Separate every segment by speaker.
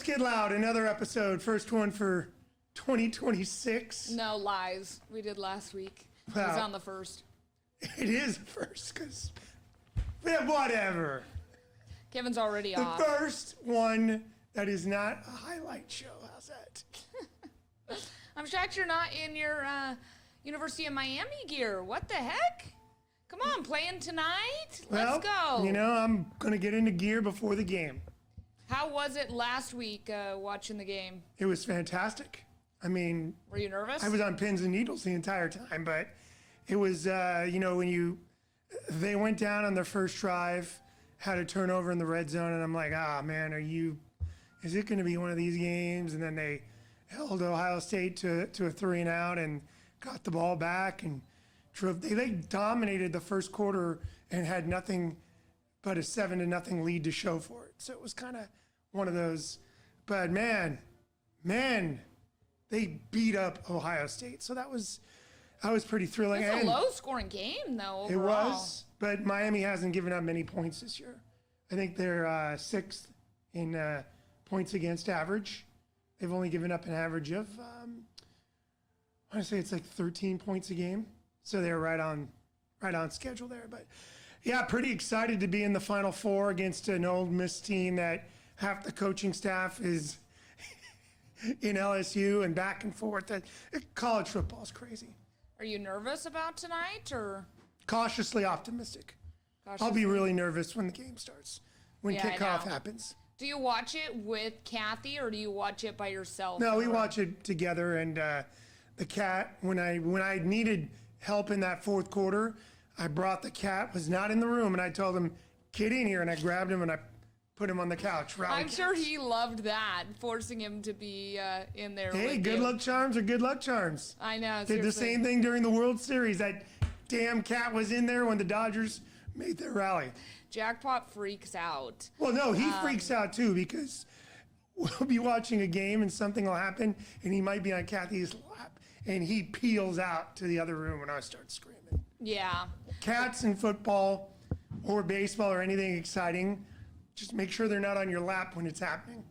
Speaker 1: get loud. Another episode. First one for 2026.
Speaker 2: No lies. We did last week. It was on the first.
Speaker 1: It is first because whatever.
Speaker 2: Kevin's already
Speaker 1: The
Speaker 2: off.
Speaker 1: first one that is not a highlight show. How's that?
Speaker 2: I'm shocked you're not in your University of Miami gear. What the heck? Come on, playing tonight? Let's go.
Speaker 1: You know, I'm going to get into gear before the game.
Speaker 2: How was it last week watching the game?
Speaker 1: It was fantastic. I mean,
Speaker 2: Were you nervous?
Speaker 1: I was on pins and needles the entire time, but it was, when they went down on their first drive, had a turnover in the red zone, and I'm like, man, is it going to be one of these games? And then they held Ohio State to a 3-and-out and got the ball back and drove. They dominated the first quarter and had nothing but a 7-0 lead to show for it. So it was kind of one of those. But man, they beat up Ohio State. So that was pretty thrilling.
Speaker 2: It's a low-scoring game, though, overall.
Speaker 1: It was, but Miami hasn't given up many points this year. I think they're sixth in points against average. They've only given up an average of, I want to say it's like 13 points a game. So they're right on schedule there. But yeah, pretty excited to be in the Final Four against an Ole Miss team that half the coaching staff is in LSU and back and forth. College football is crazy.
Speaker 2: Are you nervous about tonight, or?
Speaker 1: Cautiously optimistic. I'll be really nervous when the game starts, when kickoff happens.
Speaker 2: Do you watch it with Kathy, or do you watch it by yourself?
Speaker 1: No, we watch it together. And the cat, when I needed help in that fourth quarter, I brought the cat, was not in the room, and I told him, get in here, and I grabbed him and I put him on the couch.
Speaker 2: I'm sure he loved that, forcing him to be in there.
Speaker 1: Hey, good luck charms are good luck charms.
Speaker 2: I know.
Speaker 1: Did the same thing during the World Series. That damn cat was in there when the Dodgers made their rally.
Speaker 2: Jackpot freaks out.
Speaker 1: Well, no, he freaks out too, because we'll be watching a game and something will happen and he might be on Kathy's lap and he peels out to the other room and I start screaming.
Speaker 2: Yeah.
Speaker 1: Cats in football or baseball or anything exciting, just make sure they're not on your lap when it's happening.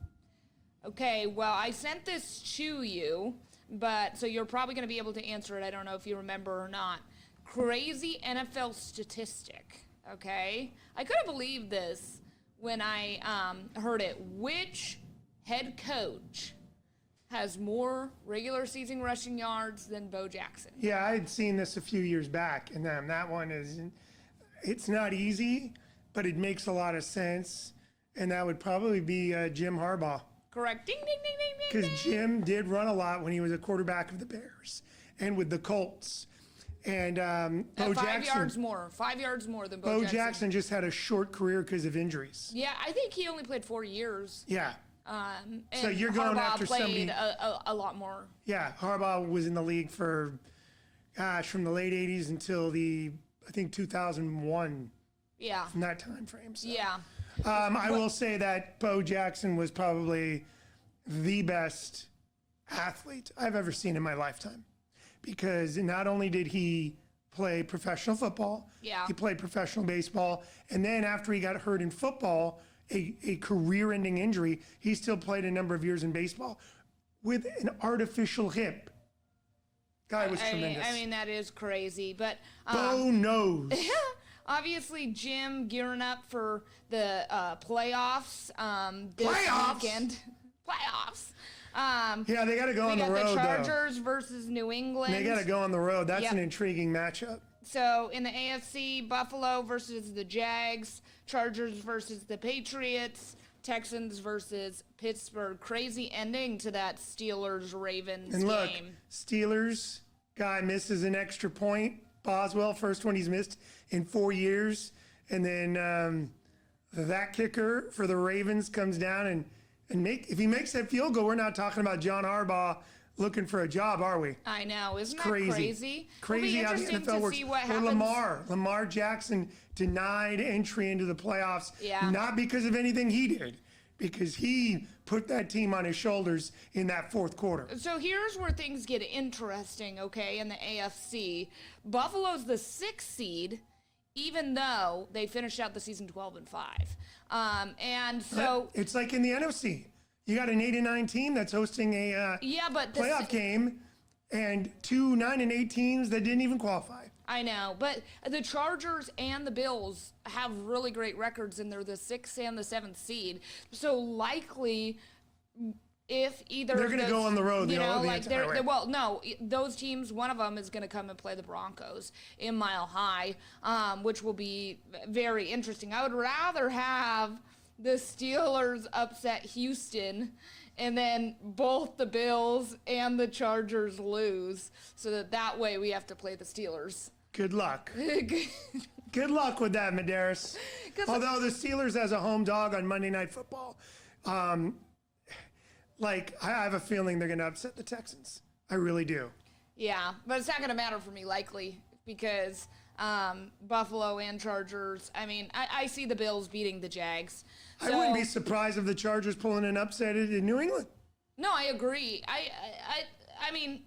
Speaker 2: Okay, well, I sent this to you, but so you're probably going to be able to answer it. I don't know if you remember or not. Crazy NFL statistic, okay? I couldn't believe this when I heard it. Which head coach has more regular season rushing yards than Bo Jackson?
Speaker 1: Yeah, I had seen this a few years back, and that one it's not easy, but it makes a lot of sense, and that would probably be Jim Harbaugh.
Speaker 2: Correct. Ding, ding, ding, ding, ding.
Speaker 1: Because Jim did run a lot when he was a quarterback of the Bears and with the Colts. And Bo Jackson.
Speaker 2: 5 yards more than Bo Jackson.
Speaker 1: Bo Jackson just had a short career because of injuries.
Speaker 2: Yeah, I think he only played 4 years.
Speaker 1: Yeah.
Speaker 2: And
Speaker 1: so you're going
Speaker 2: Harbaugh
Speaker 1: after
Speaker 2: played
Speaker 1: somebody.
Speaker 2: a lot more.
Speaker 1: Yeah, Harbaugh was in the league for, from the late 80s until I think 2001.
Speaker 2: Yeah.
Speaker 1: From that time frame. So.
Speaker 2: Yeah.
Speaker 1: I will say that Bo Jackson was probably the best athlete I've ever seen in my lifetime. Because not only did he play professional football, he played professional baseball, and then after he got hurt in football, a career-ending injury, he still played a number of years in baseball with an artificial hip. Guy was tremendous.
Speaker 2: I mean, that is crazy, but
Speaker 1: Bo knows.
Speaker 2: Obviously, Jim gearing up for the playoffs this weekend. Playoffs.
Speaker 1: Yeah, they got to go on the road,
Speaker 2: though. The Chargers versus New England.
Speaker 1: They got to go on the road. That's an intriguing matchup.
Speaker 2: So in the AFC, Buffalo versus the Jags, Chargers versus the Patriots, Texans versus Pittsburgh. Crazy ending to that Steelers-Ravens game.
Speaker 1: And look, Steelers, guy misses an extra point. Boswell, first one he's missed in 4 years. And then that kicker for the Ravens comes down and if he makes that field goal, we're not talking about John Harbaugh looking for a job, are we?
Speaker 2: I know. Isn't that crazy?
Speaker 1: Crazy how the NFL works.
Speaker 2: See what
Speaker 1: or
Speaker 2: happens.
Speaker 1: Lamar Jackson denied entry into the playoffs, not because of anything he did, because he put that team on his shoulders in that fourth quarter.
Speaker 2: So here's where things get interesting, okay, in the AFC. Buffalo's the 6th seed, even though they finished out the season 12-5. And so
Speaker 1: it's like in the NFC. You got an 8-9 team that's hosting a
Speaker 2: Yeah, but
Speaker 1: playoff game, and 2 9-8 teams that didn't even qualify.
Speaker 2: I know, but the Chargers and the Bills have really great records, and they're the 6th and the 7th seed. So likely, if either
Speaker 1: They're going to go on the road,
Speaker 2: you know, like
Speaker 1: entire way.
Speaker 2: well, no, those teams, one of them is going to come and play the Broncos in Mile High, which will be very interesting. I would rather have the Steelers upset Houston and then both the Bills and the Chargers lose, so that way we have to play the Steelers.
Speaker 1: Good luck. Good luck with that, Mederios. Although the Steelers as a home dog on Monday Night Football, I have a feeling they're going to upset the Texans. I really do.
Speaker 2: Yeah, but it's not going to matter for me likely because Buffalo and Chargers. I mean, I see the Bills beating the Jags. So,
Speaker 1: I wouldn't be surprised if the Chargers pulling an upset in New England.
Speaker 2: No, I agree. I mean,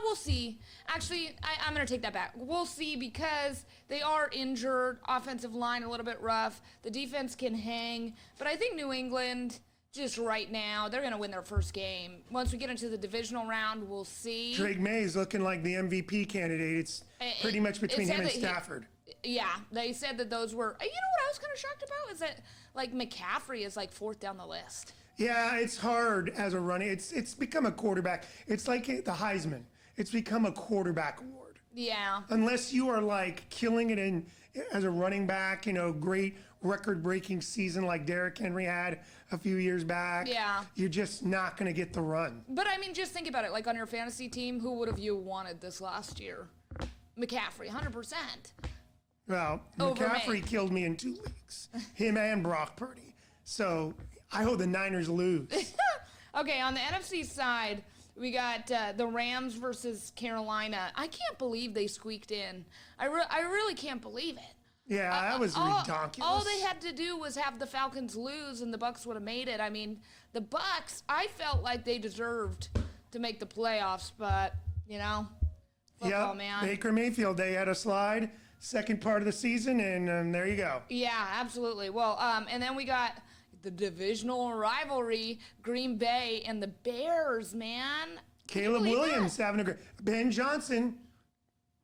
Speaker 2: we'll see. Actually, I'm going to take that back. We'll see because they are injured. Offensive line a little bit rough. The defense can hang. But I think New England, just right now, they're going to win their first game. Once we get into the divisional round, we'll see.
Speaker 1: Drake May's looking like the MVP candidate. It's pretty much between him and Stafford.
Speaker 2: Yeah, they said that those were. You know what I was kind of shocked about is that like McCaffrey is like 4th down the list.
Speaker 1: Yeah, it's hard as a running. It's become a quarterback. It's like the Heisman. It's become a quarterback award.
Speaker 2: Yeah.
Speaker 1: Unless you are like killing it as a running back, great record-breaking season like Derrick Henry had a few years back.
Speaker 2: Yeah.
Speaker 1: You're just not going to get the run.
Speaker 2: But I mean, just think about it. Like on your fantasy team, who would have you wanted this last year? McCaffrey, 100%.
Speaker 1: Well,
Speaker 2: Over
Speaker 1: McCaffrey
Speaker 2: May.
Speaker 1: killed me in 2 weeks. Him and Brock Purdy. So I hope the Niners lose.
Speaker 2: Okay, on the NFC side, we got the Rams versus Carolina. I can't believe they squeaked in. I really can't believe it.
Speaker 1: Yeah, that was ridiculous.
Speaker 2: All they had to do was have the Falcons lose, and the Bucs would have made it. I mean, the Bucs, I felt like they deserved to make the playoffs, but, football, man.
Speaker 1: Baker Mayfield, they had a slide, second part of the season, and there you go.
Speaker 2: Yeah, absolutely. Well, and then we got the divisional rivalry, Green Bay and the Bears, man.
Speaker 1: Caleb Williams having a great. Ben Johnson,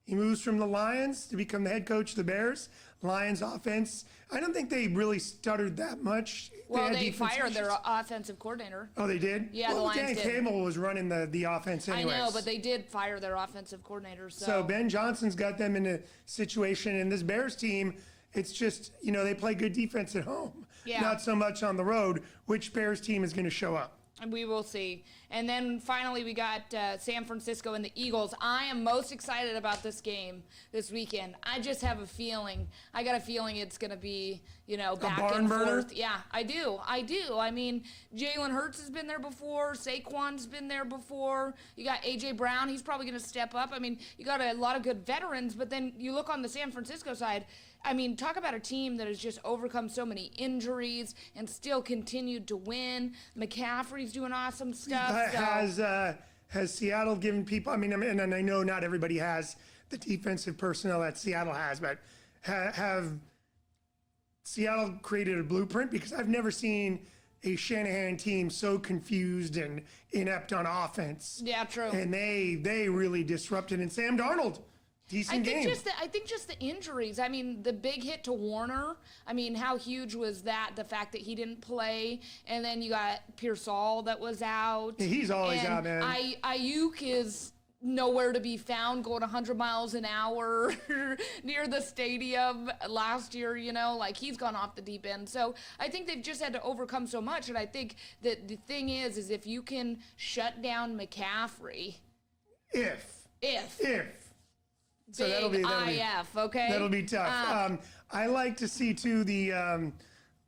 Speaker 1: he moves from the Lions to become the head coach of the Bears. Lions offense, I don't think they really stuttered that much.
Speaker 2: Well, they
Speaker 1: had defense
Speaker 2: fired their
Speaker 1: issues.
Speaker 2: offensive coordinator.
Speaker 1: Oh, they did?
Speaker 2: Yeah, the
Speaker 1: well,
Speaker 2: Lions
Speaker 1: Dan
Speaker 2: did.
Speaker 1: Cable was running the offense anyways.
Speaker 2: I know, but they did fire their offensive coordinator.
Speaker 1: So Ben Johnson's got them in a situation, and this Bears team, it's just, they play good defense at home.
Speaker 2: Yeah.
Speaker 1: Not so much on the road. Which Bears team is going to show up?
Speaker 2: And we will see. And then finally, we got San Francisco and the Eagles. I am most excited about this game this weekend. I just have a feeling. I got a feeling it's going to be, back
Speaker 1: barn
Speaker 2: and
Speaker 1: burner?
Speaker 2: forth. Yeah, I do. I mean, Jalen Hurts has been there before. Saquon's been there before. You got A.J. Brown. He's probably going to step up. I mean, you got a lot of good veterans. But then you look on the San Francisco side. I mean, talk about a team that has just overcome so many injuries and still continued to win. McCaffrey's doing awesome stuff.
Speaker 1: Has Seattle given people? I mean, and I know not everybody has the defensive personnel that Seattle has, but have Seattle created a blueprint? Because I've never seen a Shanahan team so confused and inept on offense.
Speaker 2: Yeah, true.
Speaker 1: And they really disrupted. And Sam Darnold. Decent game.
Speaker 2: I think just the injuries. I mean, the big hit to Warner. I mean, how huge was that? The fact that he didn't play, and then you got Pearsall that was out.
Speaker 1: Yeah, he's always out, man.
Speaker 2: Ayuk is nowhere to be found, going 100 miles an hour near the stadium last year. He's gone off the deep end. So I think they've just had to overcome so much, and I think that the thing is if you can shut down McCaffrey.
Speaker 1: If. So
Speaker 2: Big
Speaker 1: that'll be
Speaker 2: IF, okay?
Speaker 1: That'll be tough. I like to see too the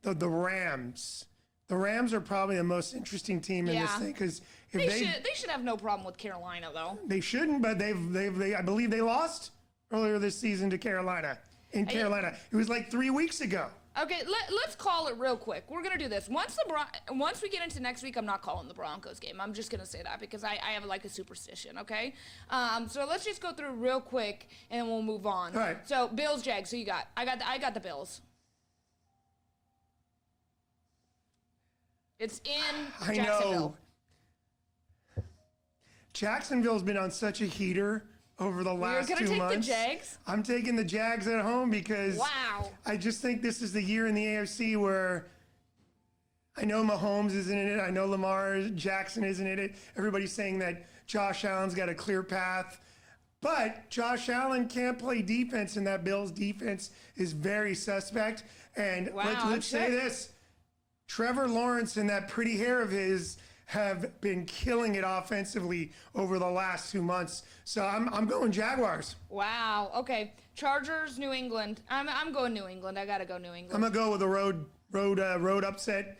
Speaker 1: Rams. The Rams are probably the most interesting team in this thing because
Speaker 2: they should have no problem with Carolina though.
Speaker 1: They shouldn't, but they I believe they lost earlier this season to Carolina. In Carolina, it was like 3 weeks ago.
Speaker 2: Okay, let's call it real quick. We're gonna do this once we get into next week. I'm not calling the Broncos game. I'm just gonna say that because I have like a superstition. Okay, so let's just go through real quick and then we'll move on.
Speaker 1: All right.
Speaker 2: So Bills, Jags. So I got the Bills. It's in
Speaker 1: I
Speaker 2: Jacksonville.
Speaker 1: know. Jacksonville's been on such a heater over the last 2 months.
Speaker 2: You're going to take the Jags?
Speaker 1: I'm taking the Jags at home because
Speaker 2: Wow.
Speaker 1: I just think this is the year in the AFC where I know Mahomes isn't in it. I know Lamar Jackson isn't in it. Everybody's saying that Josh Allen's got a clear path. But Josh Allen can't play defense, and that Bills defense is very suspect. And
Speaker 2: Wow,
Speaker 1: let's say this. Trevor Lawrence and that pretty hair of his have been killing it offensively over the last 2 months. So I'm going Jaguars.
Speaker 2: Wow. Okay. Chargers, New England. I'm going New England. I got to go New England.
Speaker 1: I'm going to go with a road upset.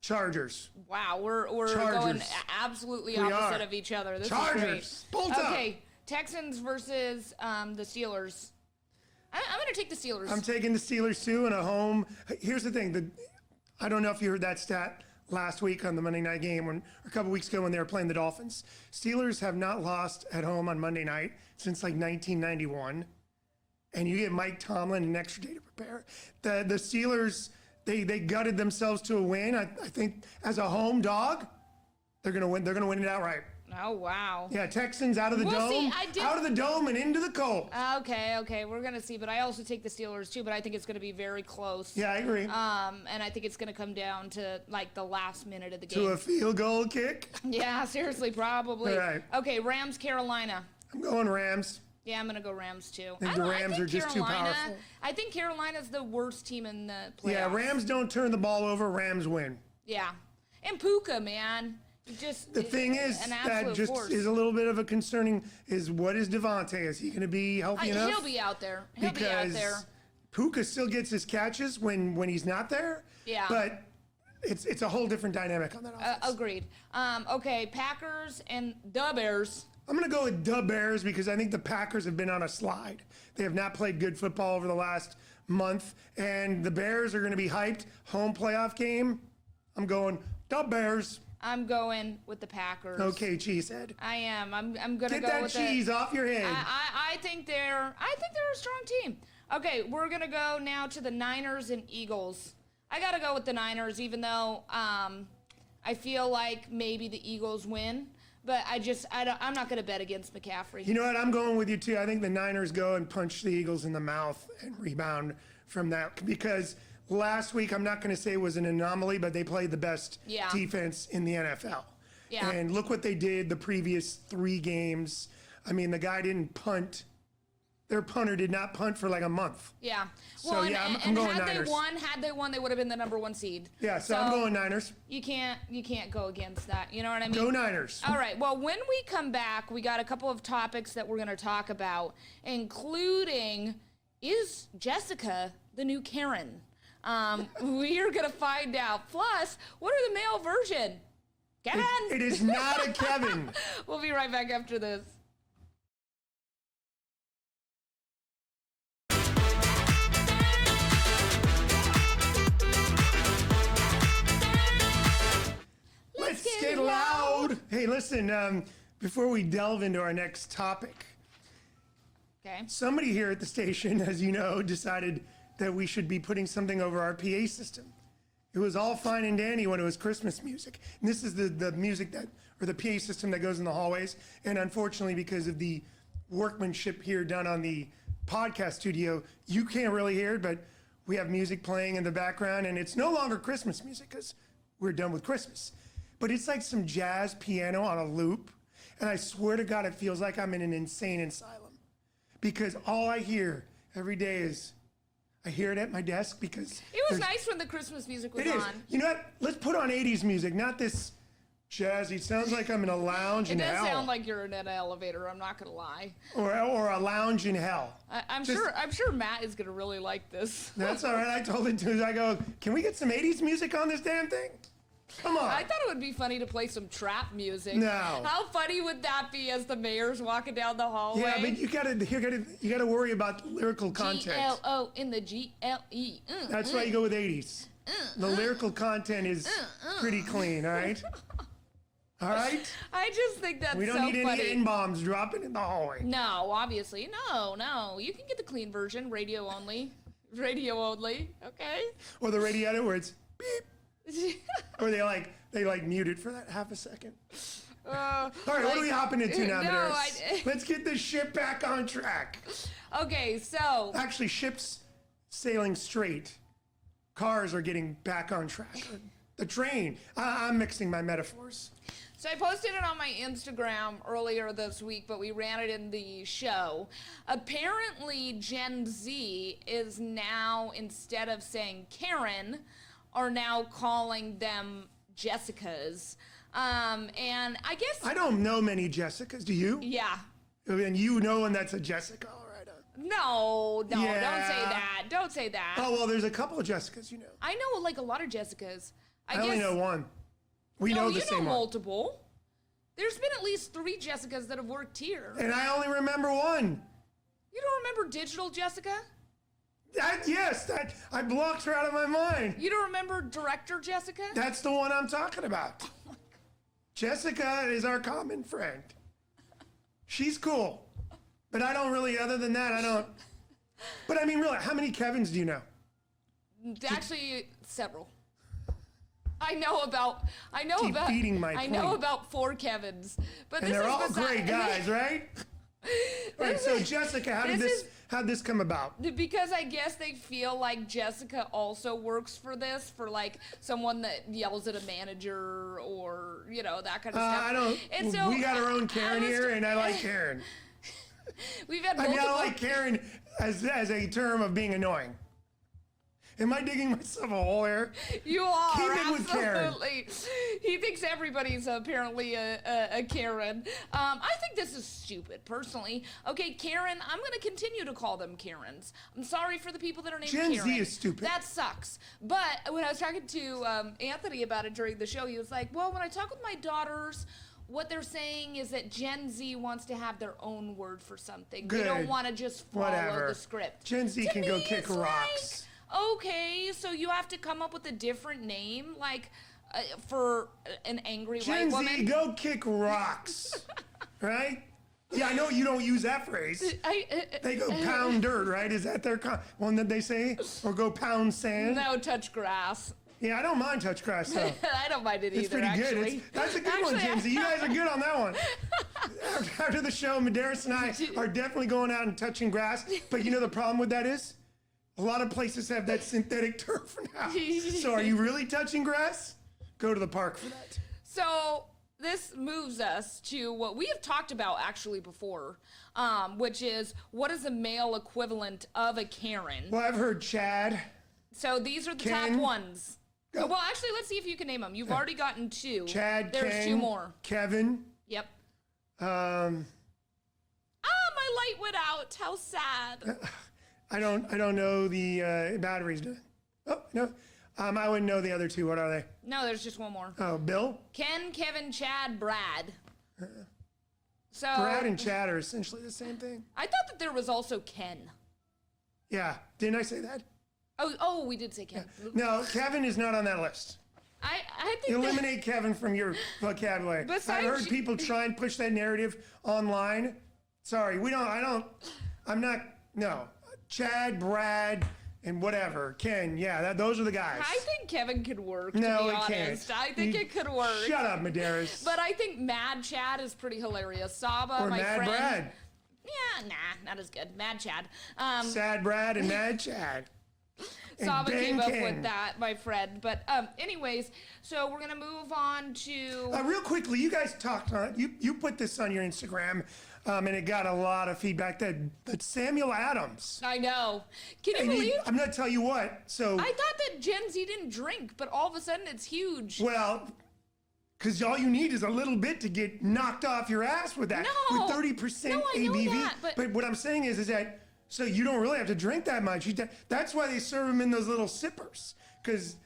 Speaker 1: Chargers.
Speaker 2: Wow. We're
Speaker 1: Chargers.
Speaker 2: going absolutely
Speaker 1: We
Speaker 2: opposite
Speaker 1: are.
Speaker 2: of each other. This
Speaker 1: Chargers.
Speaker 2: is
Speaker 1: Bolt
Speaker 2: great.
Speaker 1: up.
Speaker 2: Okay. Texans versus the Steelers. I'm going to take the Steelers.
Speaker 1: I'm taking the Steelers too in a home. Here's the thing. I don't know if you heard that stat last week on the Monday night game or a couple weeks ago when they were playing the Dolphins. Steelers have not lost at home on Monday night since like 1991. And you get Mike Tomlin an extra day to prepare. The Steelers, they gutted themselves to a win. I think as a home dog, they're gonna win. They're gonna win it outright.
Speaker 2: Oh, wow.
Speaker 1: Yeah, Texans out of the
Speaker 2: We'll
Speaker 1: dome,
Speaker 2: see.
Speaker 1: out of the dome and into the cold.
Speaker 2: Okay, we're gonna see, but I also take the Steelers too. But I think it's gonna be very close.
Speaker 1: Yeah, I agree.
Speaker 2: And I think it's gonna come down to like the last minute of the game.
Speaker 1: To a field goal kick.
Speaker 2: Yeah, seriously, probably.
Speaker 1: Right.
Speaker 2: Okay, Rams, Carolina.
Speaker 1: I'm going Rams.
Speaker 2: Yeah, I'm gonna go Rams too.
Speaker 1: think the Rams
Speaker 2: think
Speaker 1: are just too
Speaker 2: Carolina-
Speaker 1: powerful.
Speaker 2: I think Carolina's the worst team in the playoffs.
Speaker 1: Yeah, Rams don't turn the ball over. Rams win.
Speaker 2: Yeah, and Puka, man, just
Speaker 1: The thing is
Speaker 2: an
Speaker 1: that
Speaker 2: absolute
Speaker 1: just
Speaker 2: force.
Speaker 1: is a little bit of a concerning is what is Devontae? Is he going to be healthy enough?
Speaker 2: He'll be out there. He'll be out
Speaker 1: Because
Speaker 2: there.
Speaker 1: Puka still gets his catches when he's not there.
Speaker 2: Yeah.
Speaker 1: But it's a whole different dynamic on that offense.
Speaker 2: Agreed. Okay, Packers and the Bears.
Speaker 1: I'm going to go with the Bears because I think the Packers have been on a slide. They have not played good football over the last month, and the Bears are going to be hyped. Home playoff game. I'm going the Bears.
Speaker 2: I'm going with the Packers.
Speaker 1: Okay, cheesehead.
Speaker 2: I am. I'm gonna
Speaker 1: Get
Speaker 2: go
Speaker 1: that
Speaker 2: with
Speaker 1: cheese off your head.
Speaker 2: I think they're a strong team. Okay, we're gonna go now to the Niners and Eagles. I gotta go with the Niners, even though I feel like maybe the Eagles win, but I'm not gonna bet against McCaffrey.
Speaker 1: You know what? I'm going with you too. I think the Niners go and punch the Eagles in the mouth and rebound from that because last week, I'm not going to say it was an anomaly, but they played the best
Speaker 2: Yeah.
Speaker 1: defense in the NFL.
Speaker 2: Yeah.
Speaker 1: And look what they did the previous 3 games. I mean, the guy didn't punt. Their punter did not punt for like a month.
Speaker 2: Yeah.
Speaker 1: So,
Speaker 2: Well,
Speaker 1: yeah, I'm
Speaker 2: and
Speaker 1: going
Speaker 2: had
Speaker 1: Niners.
Speaker 2: they won, they would have been the number 1 seed.
Speaker 1: Yeah, so I'm going Niners.
Speaker 2: You can't go against that. You know what I mean?
Speaker 1: Go Niners.
Speaker 2: All right. Well, when we come back, we got a couple of topics that we're going to talk about, including is Jessica the new Karen? We are going to find out. Plus, what are the male version? Kevin.
Speaker 1: It is not a Kevin.
Speaker 2: We'll be right back after this.
Speaker 1: Let's get loud. Hey, listen, before we delve into our next topic,
Speaker 2: Okay.
Speaker 1: somebody here at the station, as you know, decided that we should be putting something over our PA system. It was all fine and dandy when it was Christmas music. And this is the music or the PA system that goes in the hallways. And unfortunately, because of the workmanship here done on the podcast studio, you can't really hear it, but we have music playing in the background. And it's no longer Christmas music because we're done with Christmas. But it's like some jazz piano on a loop. And I swear to God, it feels like I'm in an insane asylum. Because all I hear every day is, I hear it at my desk because
Speaker 2: It was nice when the Christmas music was
Speaker 1: it is.
Speaker 2: on.
Speaker 1: You know what? Let's put on 80s music, not this jazzy. It sounds like I'm in a lounge
Speaker 2: It
Speaker 1: in
Speaker 2: does
Speaker 1: hell.
Speaker 2: sound like you're in an elevator. I'm not gonna lie.
Speaker 1: or a lounge in hell.
Speaker 2: I'm
Speaker 1: Just-
Speaker 2: sure Matt is gonna really like this.
Speaker 1: That's all right. I told him to. I go, can we get some 80s music on this damn thing? Come on.
Speaker 2: I thought it would be funny to play some trap music.
Speaker 1: No.
Speaker 2: How funny would that be as the mayor's walking down the hallway?
Speaker 1: Yeah, but you gotta worry about the lyrical content.
Speaker 2: GLO in the GLE.
Speaker 1: That's why you go with 80s. The lyrical content is pretty clean, all right? All right?
Speaker 2: I just think that's
Speaker 1: We don't
Speaker 2: so
Speaker 1: need
Speaker 2: funny.
Speaker 1: any N-bombs dropping in the hallway.
Speaker 2: No, obviously. No. You can get the clean version, radio only. Radio only, okay?
Speaker 1: Or the radio edit where it's beep, Or they mute it for that half a second.
Speaker 2: All
Speaker 1: All right, what are we hopping into now,
Speaker 2: no,
Speaker 1: Medeiros? Let's get this ship back on track.
Speaker 2: Okay, so
Speaker 1: Actually, ships sailing straight. Cars are getting back on track. The train. I'm mixing my metaphors.
Speaker 2: So I posted it on my Instagram earlier this week, but we ran it in the show. Apparently, Gen Z is now, instead of saying Karen, are now calling them Jessicas. And I guess...
Speaker 1: I don't know many Jessicas. Do you?
Speaker 2: Yeah.
Speaker 1: And you know one that's a Jessica, all right.
Speaker 2: No, don't say
Speaker 1: Yeah.
Speaker 2: that. Don't say that.
Speaker 1: Oh, well, there's a couple of Jessicas, you know.
Speaker 2: I know a lot of Jessicas.
Speaker 1: I only know one. We know the
Speaker 2: you
Speaker 1: same
Speaker 2: know
Speaker 1: one.
Speaker 2: multiple. There's been at least 3 Jessicas that have worked here.
Speaker 1: And I only remember one.
Speaker 2: You don't remember Digital Jessica?
Speaker 1: Yes, I blocked her out of my mind.
Speaker 2: You don't remember Director Jessica?
Speaker 1: That's the one I'm talking about. Jessica is our common friend. She's cool. But I don't really, other than that, I don't. But I mean, really, how many Kevins do you know?
Speaker 2: Actually, several. I know about
Speaker 1: Defeating my
Speaker 2: I know
Speaker 1: point.
Speaker 2: about 4 Kevins. But
Speaker 1: And
Speaker 2: this
Speaker 1: they're
Speaker 2: is
Speaker 1: all
Speaker 2: beside-
Speaker 1: great guys, right? Right, so Jessica, how'd this come about?
Speaker 2: Because I guess they feel like Jessica also works for this, for like someone that yells at a manager or, that kind of stuff.
Speaker 1: I don't.
Speaker 2: And so
Speaker 1: We got our own Karen
Speaker 2: was-
Speaker 1: here, and I like Karen.
Speaker 2: We've had
Speaker 1: I mean,
Speaker 2: multiple.
Speaker 1: I like Karen as a term of being annoying. Am I digging myself a hole here?
Speaker 2: You are,
Speaker 1: Keep it with Karen.
Speaker 2: absolutely. He thinks everybody's apparently a Karen. I think this is stupid, personally. Okay, Karen, I'm going to continue to call them Karens. I'm sorry for the people that are named
Speaker 1: Gen
Speaker 2: Karen.
Speaker 1: Z is stupid.
Speaker 2: That sucks. But when I was talking to Anthony about it during the show, he was like, well, when I talk with my daughters, what they're saying is that Gen Z wants to have their own word for something. They don't
Speaker 1: Good.
Speaker 2: want to just follow
Speaker 1: Whatever.
Speaker 2: the script.
Speaker 1: Gen Z
Speaker 2: To
Speaker 1: can go
Speaker 2: me,
Speaker 1: kick
Speaker 2: it's
Speaker 1: rocks.
Speaker 2: like, okay, so you have to come up with a different name, like for an angry
Speaker 1: Gen
Speaker 2: white
Speaker 1: Z,
Speaker 2: woman.
Speaker 1: go kick rocks. Right? Yeah, I know you don't use that phrase. They go pound dirt, right? Is that their one that they say? Or go pound sand?
Speaker 2: No, touch grass.
Speaker 1: Yeah, I don't mind touch grass though.
Speaker 2: I don't mind it
Speaker 1: It's
Speaker 2: either,
Speaker 1: pretty
Speaker 2: actually.
Speaker 1: good. That's a good one,
Speaker 2: Actually,
Speaker 1: Gen Z. You guys are good on that one. After the show, Medeiros and I are definitely going out and touching grass. But you know the problem with that is? A lot of places have that synthetic turf now. So are you really touching grass? Go to the park for that.
Speaker 2: So this moves us to what we have talked about actually before, which is what is the male equivalent of a Karen?
Speaker 1: Well, I've heard Chad.
Speaker 2: So these are the
Speaker 1: Ken.
Speaker 2: top ones.
Speaker 1: Go.
Speaker 2: Well, actually, let's see if you can name them. You've already gotten 2.
Speaker 1: Chad,
Speaker 2: There's
Speaker 1: Ken,
Speaker 2: 2 more.
Speaker 1: Kevin.
Speaker 2: Yep.
Speaker 1: Um,
Speaker 2: My light went out. How sad.
Speaker 1: I don't know the batteries. Oh no, I wouldn't know the other 2. What are they?
Speaker 2: No, there's just 1 more.
Speaker 1: Oh, Bill,
Speaker 2: Ken, Kevin, Chad, Brad. So
Speaker 1: Brad, and Chad are essentially the same thing.
Speaker 2: I thought that there was also Ken.
Speaker 1: Yeah, didn't I say that?
Speaker 2: Oh, we did say Ken.
Speaker 1: No, Kevin is not on that list.
Speaker 2: I think that,
Speaker 1: Eliminate Kevin from your vocabulary. I've
Speaker 2: Besides
Speaker 1: heard
Speaker 2: you-
Speaker 1: people try and push that narrative online. Sorry, I'm not, no. Chad, Brad, and whatever. Ken, yeah, those are the guys.
Speaker 2: I think Kevin could work. To
Speaker 1: No,
Speaker 2: be
Speaker 1: it
Speaker 2: honest.
Speaker 1: can't.
Speaker 2: I think it could work.
Speaker 1: Shut up, Medeiros.
Speaker 2: But I think Mad Chad is pretty hilarious. Saba,
Speaker 1: Or
Speaker 2: my
Speaker 1: Mad
Speaker 2: friend.
Speaker 1: Brad.
Speaker 2: Yeah, not as good. Mad Chad.
Speaker 1: Sad Brad and Mad Chad. And
Speaker 2: Saba
Speaker 1: Ben
Speaker 2: came up
Speaker 1: Ken.
Speaker 2: with that, my friend. But anyways, so we're gonna move on to.
Speaker 1: Real quickly, you guys talked on it. You put this on your Instagram, and it got a lot of feedback that Samuel Adams.
Speaker 2: I know. Can you
Speaker 1: And
Speaker 2: believe?
Speaker 1: I'm gonna tell you what. So
Speaker 2: I thought that Gen Z didn't drink, but all of a sudden it's huge.
Speaker 1: well, because all you need is a little bit to get knocked off your ass with that.
Speaker 2: No.
Speaker 1: With 30%
Speaker 2: No, I know
Speaker 1: ABV.
Speaker 2: that, but-
Speaker 1: what I'm saying is that so you don't really have to drink that much. That's why they serve them in those little sippers. Because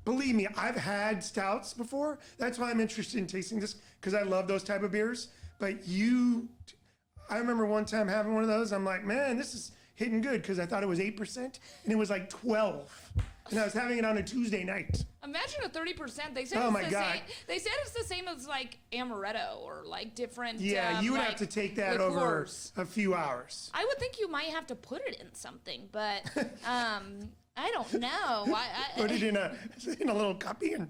Speaker 1: believe me, I've had stouts before. That's why I'm interested in tasting this, because I love those type of beers. But I remember one time having one of those. I'm like, man, this is hitting good, because I thought it was 8%, and it was like 12. And I was having it on a Tuesday night.
Speaker 2: Imagine a 30%. They said
Speaker 1: Oh
Speaker 2: it's
Speaker 1: my
Speaker 2: the
Speaker 1: God.
Speaker 2: same. They said it's the same as like amaretto or like different.
Speaker 1: Yeah, you would
Speaker 2: like,
Speaker 1: have to take that
Speaker 2: liqueurs.
Speaker 1: over a few hours.
Speaker 2: I would think you might have to put it in something, but I don't know.
Speaker 1: Put it in a little cuppy and.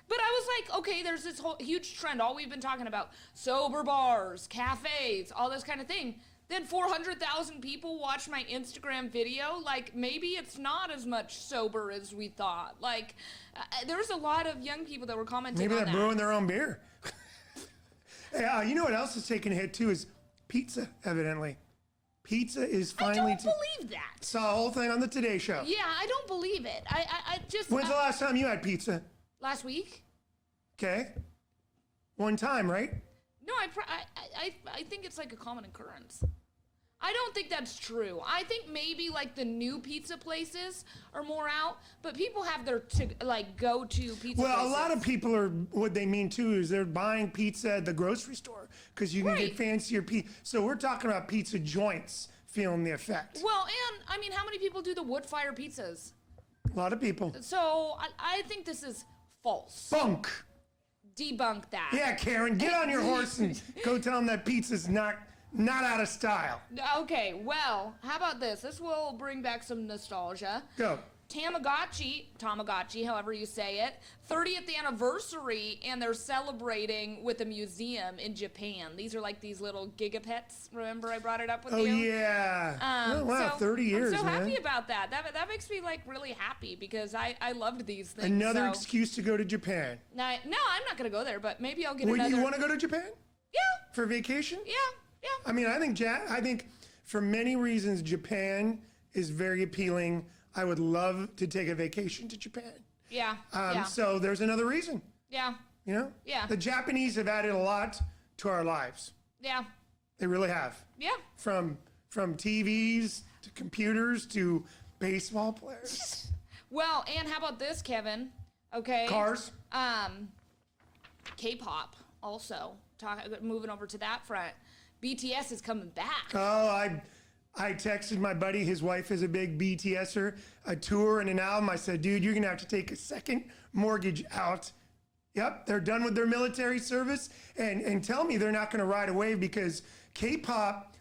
Speaker 2: But I was like, okay, there's this whole huge trend. All we've been talking about, sober bars, cafes, all this kind of thing. Then 400,000 people watch my Instagram video. Like, maybe it's not as much sober as we thought. Like, there's a lot of young people that were commenting
Speaker 1: Maybe
Speaker 2: on
Speaker 1: they're
Speaker 2: that.
Speaker 1: brewing their own beer. You know what else is taking a hit too is pizza, evidently. Pizza is finally.
Speaker 2: I don't believe that.
Speaker 1: Saw a whole thing on the Today Show.
Speaker 2: Yeah, I don't believe it. I just.
Speaker 1: When's the last time you had pizza?
Speaker 2: Last week?
Speaker 1: Okay. One time, right?
Speaker 2: No, I think it's like a common occurrence. I don't think that's true. I think maybe like the new pizza places are more out, but people have their go-to pizza
Speaker 1: Well,
Speaker 2: places.
Speaker 1: a lot of people are, what they mean too is they're buying pizza at the grocery store because you can
Speaker 2: Right.
Speaker 1: get fancier pizza. So we're talking about pizza joints feeling the effect.
Speaker 2: Well, and I mean, how many people do the wood fire pizzas?
Speaker 1: A lot of people.
Speaker 2: So I think this is false.
Speaker 1: Bunk.
Speaker 2: Debunk that.
Speaker 1: Yeah, Karen, get on your horse and go tell them that pizza's not out of style.
Speaker 2: Okay, well, how about this? This will bring back some nostalgia.
Speaker 1: Go.
Speaker 2: Tamagotchi, however you say it, 30th anniversary, and they're celebrating with a museum in Japan. These are like these little gigapets. Remember I brought it up with
Speaker 1: Oh,
Speaker 2: you?
Speaker 1: yeah. Oh, wow, 30 years,
Speaker 2: I'm so
Speaker 1: man.
Speaker 2: happy about that. That makes me like really happy because I loved these things.
Speaker 1: Another
Speaker 2: so.
Speaker 1: excuse to go to Japan.
Speaker 2: No, I'm not going to go there, but maybe I'll get
Speaker 1: Would
Speaker 2: another.
Speaker 1: you want to go to Japan
Speaker 2: Yeah,
Speaker 1: for vacation?
Speaker 2: yeah.
Speaker 1: I mean, I think for many reasons, Japan is very appealing. I would love to take a vacation to Japan.
Speaker 2: Yeah, yeah.
Speaker 1: So there's another reason,
Speaker 2: Yeah,
Speaker 1: you know?
Speaker 2: Yeah.
Speaker 1: The Japanese have added a lot to our lives.
Speaker 2: yeah,
Speaker 1: They really have.
Speaker 2: yeah.
Speaker 1: From TVs to computers to baseball players.
Speaker 2: Well, and how about this, Kevin? Okay.
Speaker 1: Cars.
Speaker 2: K-pop also. Moving over to that front. BTS is coming back.
Speaker 1: Oh, I texted my buddy, his wife is a big BTSer, a tour and an album. I said, dude, you're going to have to take a second mortgage out. Yep, they're done with their military service. And tell me they're not going to ride a wave because K-pop,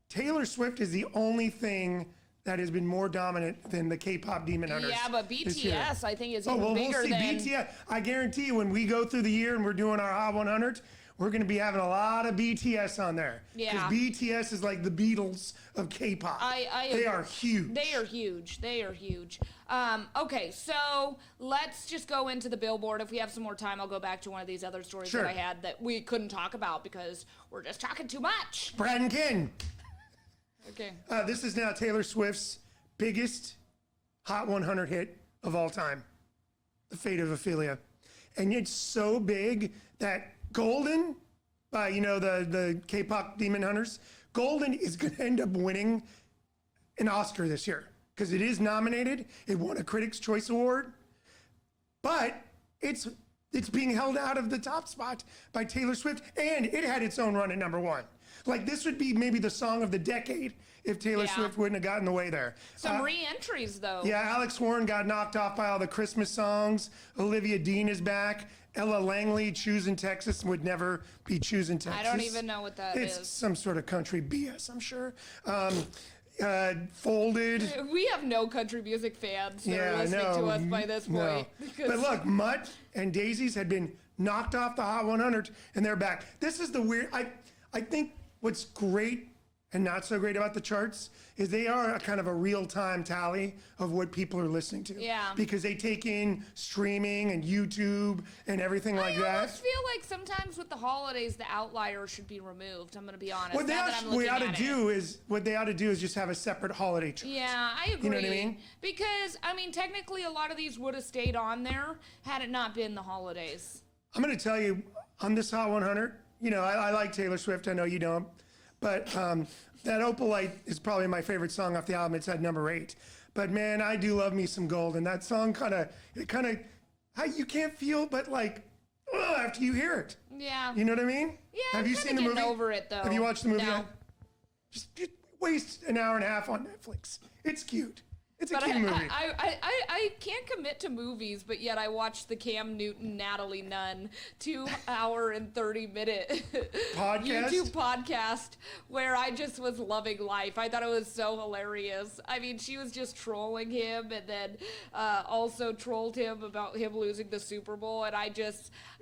Speaker 1: Taylor Swift is the only thing that has been more dominant than the K-pop Demon Hunters.
Speaker 2: Yeah, but
Speaker 1: this year.
Speaker 2: BTS I think is
Speaker 1: Oh,
Speaker 2: even
Speaker 1: well,
Speaker 2: bigger
Speaker 1: we'll see.
Speaker 2: than.
Speaker 1: BTS, I guarantee you when we go through the year and we're doing our Hot 100, we're going to be having a lot of BTS on there.
Speaker 2: Yeah.
Speaker 1: Because BTS is like the Beatles of K-pop. They are huge.
Speaker 2: They are huge. They are huge. Okay, so let's just go into the Billboard. If we have some more time, I'll go back to one of these other stories
Speaker 1: Sure.
Speaker 2: that I had that we couldn't talk about because we're just talking too much.
Speaker 1: Brad and Ken.
Speaker 2: Okay.
Speaker 1: This is now Taylor Swift's biggest Hot 100 hit of all time, The Fate of Ophelia. And it's so big that Golden, by the K-pop Demon Hunters, Golden is going to end up winning an Oscar this year because it is nominated. It won a Critics' Choice Award, but it's being held out of the top spot by Taylor Swift, and it had its own run at number one. Like this would be maybe the song of the decade if Taylor
Speaker 2: Yeah.
Speaker 1: Swift wouldn't have gotten the way there.
Speaker 2: Some re-entries, though.
Speaker 1: Yeah, Alex Warren got knocked off by all the Christmas songs. Olivia Dean is back. Ella Langley, Choosing Texas, would never be Choosing Texas.
Speaker 2: I don't even know what that
Speaker 1: It's
Speaker 2: is.
Speaker 1: some sort of country BS, I'm sure. Folded.
Speaker 2: We have no country music fans that are listening to us by this
Speaker 1: no.
Speaker 2: point. because-
Speaker 1: But look, Mutt and Daisies had been knocked off the Hot 100, and they're back. This is the weird. I think what's great and not so great about the charts is they are a kind of a real-time tally of what people are listening to.
Speaker 2: Yeah.
Speaker 1: Because they take in streaming and YouTube and everything like
Speaker 2: I
Speaker 1: that.
Speaker 2: almost feel like sometimes with the holidays, the outliers should be removed. I'm going to be honest.
Speaker 1: What they
Speaker 2: now that I'm looking at it.
Speaker 1: ought to do is just have a separate holiday chart.
Speaker 2: Yeah, I agree.
Speaker 1: You know what I mean?
Speaker 2: Because, I mean, technically a lot of these would have stayed on there had it not been the holidays.
Speaker 1: I'm going to tell you on this Hot 100, I like Taylor Swift. I know you don't. But that Opalite is probably my favorite song off the album. It's at number 8. But man, I do love me some Gold. And that song you can't feel but like, after you hear it.
Speaker 2: Yeah.
Speaker 1: You know what I mean?
Speaker 2: Yeah,
Speaker 1: Have
Speaker 2: I'm
Speaker 1: you
Speaker 2: kinda
Speaker 1: seen the
Speaker 2: getting
Speaker 1: movie?
Speaker 2: over it, though.
Speaker 1: Have you watched the movie
Speaker 2: No.
Speaker 1: yet? Just waste an hour and a half on Netflix. It's cute. It's a
Speaker 2: But
Speaker 1: kid movie.
Speaker 2: I can't commit to movies, but yet I watched the Cam Newton Natalie Nunn 2-hour and 30-minute YouTube podcast where I just was loving life. I thought it was so hilarious. I mean, she was just trolling him and then also trolled him about him losing the Super Bowl. And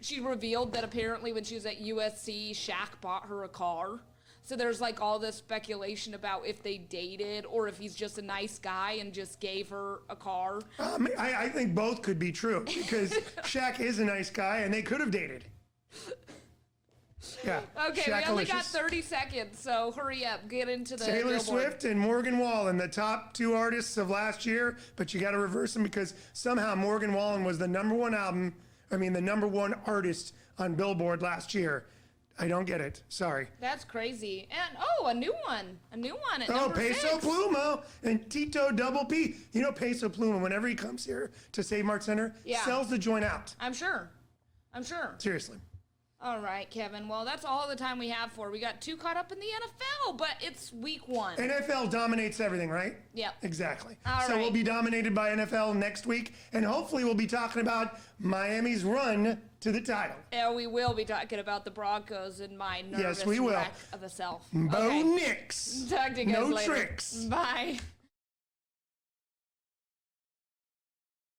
Speaker 2: she revealed that apparently when she was at USC, Shaq bought her a car. So there's like all this speculation about if they dated or if he's just a nice guy and just gave her a car.
Speaker 1: I think both could be true because Shaq is a nice guy and they could have dated. Yeah.
Speaker 2: Okay, we only got 30 seconds, so hurry up. Get into the
Speaker 1: Taylor
Speaker 2: Billboard.
Speaker 1: Swift and Morgan Wallen, the top two artists of last year, but you got to reverse them because somehow Morgan Wallen was the number one artist on Billboard last year. I don't get it. Sorry.
Speaker 2: That's crazy. And a new one. A new one at number
Speaker 1: Peso
Speaker 2: 6.
Speaker 1: Pluma and Tito Double P. You know Peso Pluma, whenever he comes here to Save Mart Center, sells the joint out.
Speaker 2: I'm sure.
Speaker 1: Seriously.
Speaker 2: All right, Kevin. Well, that's all the time we have for. We got too caught up in the NFL, but it's week 1.
Speaker 1: NFL dominates everything, right?
Speaker 2: Yep.
Speaker 1: Exactly.
Speaker 2: All
Speaker 1: so
Speaker 2: right.
Speaker 1: we'll be dominated by NFL next week, and hopefully we'll be talking about Miami's run to the title.
Speaker 2: Yeah, we will be talking about the Broncos and my nervous
Speaker 1: we will.
Speaker 2: wreck of a self.
Speaker 1: Bo Nix.
Speaker 2: Talk to you guys
Speaker 1: No
Speaker 2: later.
Speaker 1: tricks.
Speaker 2: Bye.